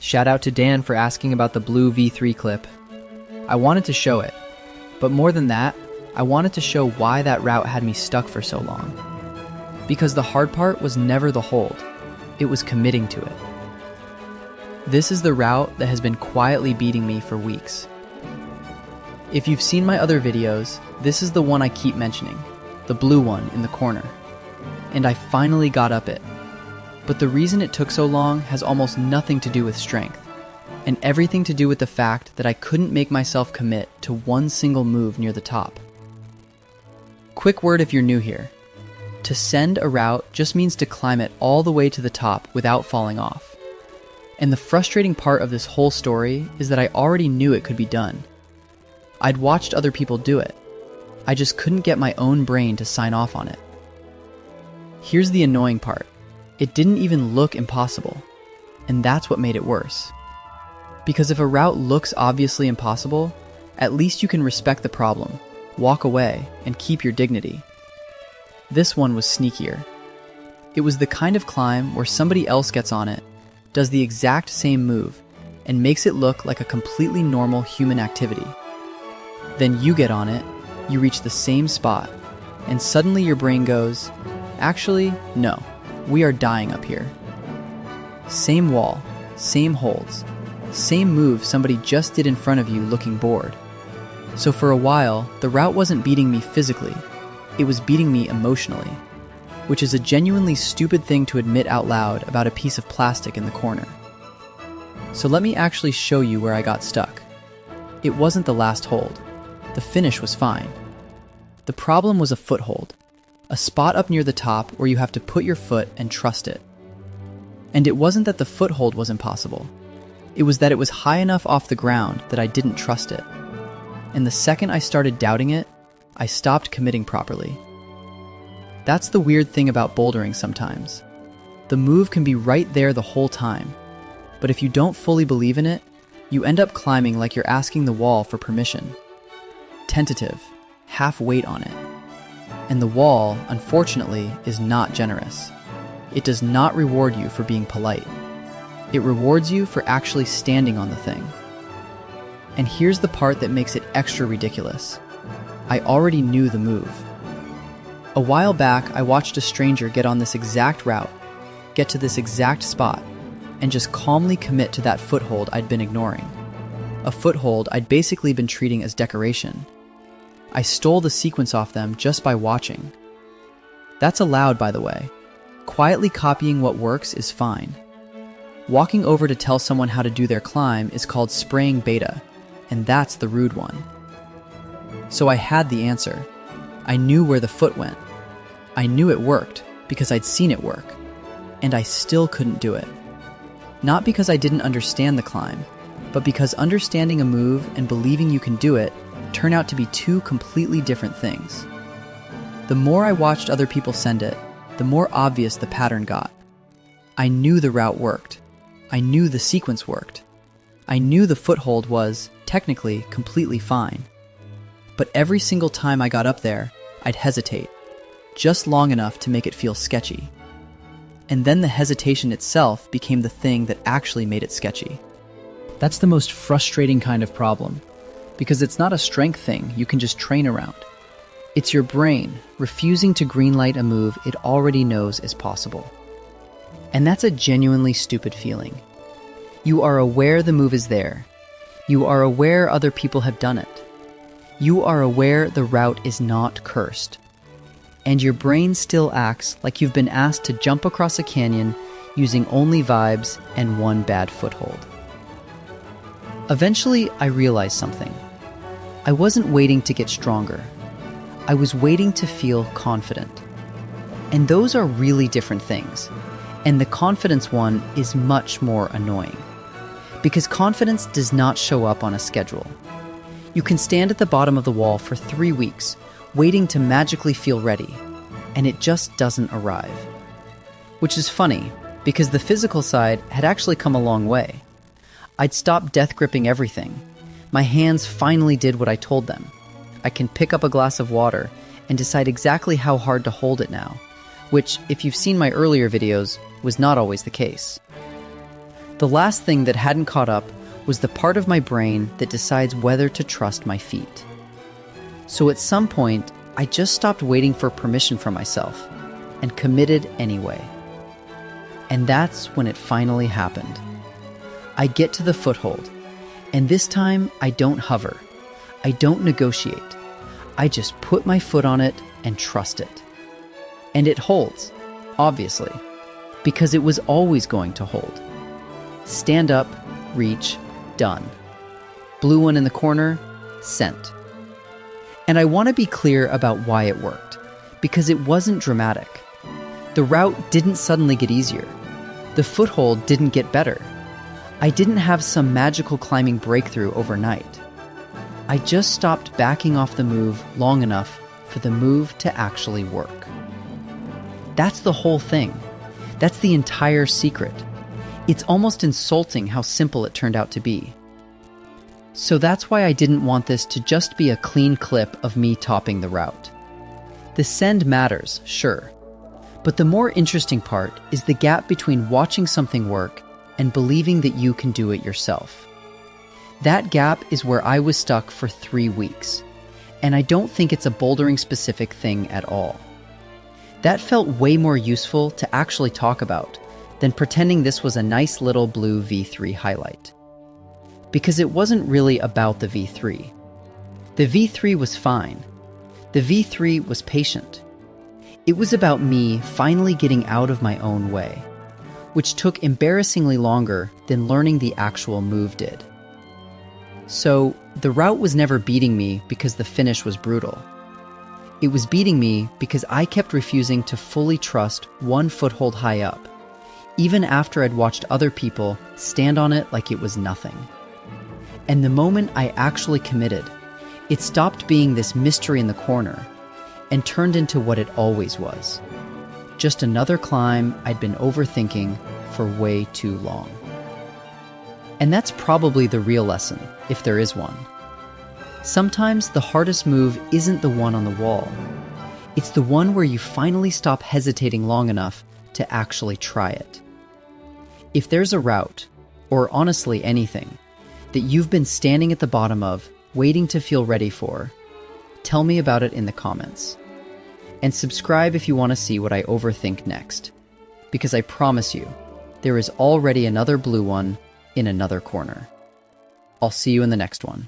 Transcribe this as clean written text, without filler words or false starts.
Shout out to Dan for asking about the blue V3 clip. I wanted to show it, but more than that, I wanted to show why that route had me stuck for so long. Because the hard part was never the hold, it was committing to it. This is the route that has been quietly beating me for weeks. If you've seen my other videos, this is the one I keep mentioning, the blue one in the corner. And I finally got up it. But the reason it took so long has almost nothing to do with strength, and everything to do with the fact that I couldn't make myself commit to one single move near the top. Quick word if you're new here. To send a route just means to climb it all the way to the top without falling off. And the frustrating part of this whole story is that I already knew it could be done. I'd watched other people do it. I just couldn't get my own brain to sign off on it. Here's the annoying part. It didn't even look impossible, and that's what made it worse. Because if a route looks obviously impossible, at least you can respect the problem, walk away, and keep your dignity. This one was sneakier. It was the kind of climb where somebody else gets on it, does the exact same move, and makes it look like a completely normal human activity. Then you get on it, you reach the same spot, and suddenly your brain goes, actually, no. We are dying up here. Same wall, same holds, same move somebody just did in front of you looking bored. So for a while, the route wasn't beating me physically, it was beating me emotionally, which is a genuinely stupid thing to admit out loud about a piece of plastic in the corner. So let me actually show you where I got stuck. It wasn't the last hold. The finish was fine. The problem was a foothold. A spot up near the top where you have to put your foot and trust it. And it wasn't that the foothold was impossible. It was that it was high enough off the ground that I didn't trust it. And the second I started doubting it, I stopped committing properly. That's the weird thing about bouldering sometimes. The move can be right there the whole time, but if you don't fully believe in it, you end up climbing like you're asking the wall for permission. Tentative, half weight on it. And the wall, unfortunately, is not generous. It does not reward you for being polite. It rewards you for actually standing on the thing. And here's the part that makes it extra ridiculous. I already knew the move. A while back, I watched a stranger get on this exact route, get to this exact spot, and just calmly commit to that foothold I'd been ignoring. A foothold I'd basically been treating as decoration. I stole the sequence off them just by watching. That's allowed, by the way. Quietly copying what works is fine. Walking over to tell someone how to do their climb is called spraying beta, and that's the rude one. So I had the answer. I knew where the foot went. I knew it worked because I'd seen it work, and I still couldn't do it. Not because I didn't understand the climb, but because understanding a move and believing you can do it turn out to be two completely different things. The more I watched other people send it, the more obvious the pattern got. I knew the route worked. I knew the sequence worked. I knew the foothold was, technically, completely fine. But every single time I got up there, I'd hesitate, just long enough to make it feel sketchy. And then the hesitation itself became the thing that actually made it sketchy. That's the most frustrating kind of problem. Because it's not a strength thing you can just train around. It's your brain refusing to greenlight a move it already knows is possible. And that's a genuinely stupid feeling. You are aware the move is there. You are aware other people have done it. You are aware the route is not cursed. And your brain still acts like you've been asked to jump across a canyon using only vibes and one bad foothold. Eventually, I realized something. I wasn't waiting to get stronger. I was waiting to feel confident. And those are really different things. And the confidence one is much more annoying. Because confidence does not show up on a schedule. You can stand at the bottom of the wall for 3 weeks, waiting to magically feel ready, and it just doesn't arrive. Which is funny, because the physical side had actually come a long way. I'd stopped death gripping everything. My hands finally did what I told them. I can pick up a glass of water and decide exactly how hard to hold it now, which, if you've seen my earlier videos, was not always the case. The last thing that hadn't caught up was the part of my brain that decides whether to trust my feet. So at some point, I just stopped waiting for permission from myself and committed anyway. And that's when it finally happened. I get to the foothold, and this time I don't hover. I don't negotiate. I just put my foot on it and trust it. And it holds, obviously, because it was always going to hold. Stand up, reach, done. Blue one in the corner, sent. And I want to be clear about why it worked, because it wasn't dramatic. The route didn't suddenly get easier. The foothold didn't get better. I didn't have some magical climbing breakthrough overnight. I just stopped backing off the move long enough for the move to actually work. That's the whole thing. That's the entire secret. It's almost insulting how simple it turned out to be. So that's why I didn't want this to just be a clean clip of me topping the route. The send matters, sure. But the more interesting part is the gap between watching something work and believing that you can do it yourself. That gap is where I was stuck for 3 weeks. And I don't think it's a bouldering specific thing at all. That felt way more useful to actually talk about than pretending this was a nice little blue V3 highlight. Because it wasn't really about the V3. The V3 was fine. The V3 was patient. It was about me finally getting out of my own way, which took embarrassingly longer than learning the actual move did. So, the route was never beating me because the finish was brutal. It was beating me because I kept refusing to fully trust one foothold high up, even after I'd watched other people stand on it like it was nothing. And the moment I actually committed, it stopped being this mystery in the corner and turned into what it always was. Just another climb I'd been overthinking for way too long. And that's probably the real lesson, if there is one. Sometimes the hardest move isn't the one on the wall. It's the one where you finally stop hesitating long enough to actually try it. If there's a route, or honestly anything, that you've been standing at the bottom of, waiting to feel ready for, tell me about it in the comments. And subscribe if you want to see what I overthink next, because I promise you, there is already another blue one in another corner. I'll see you in the next one.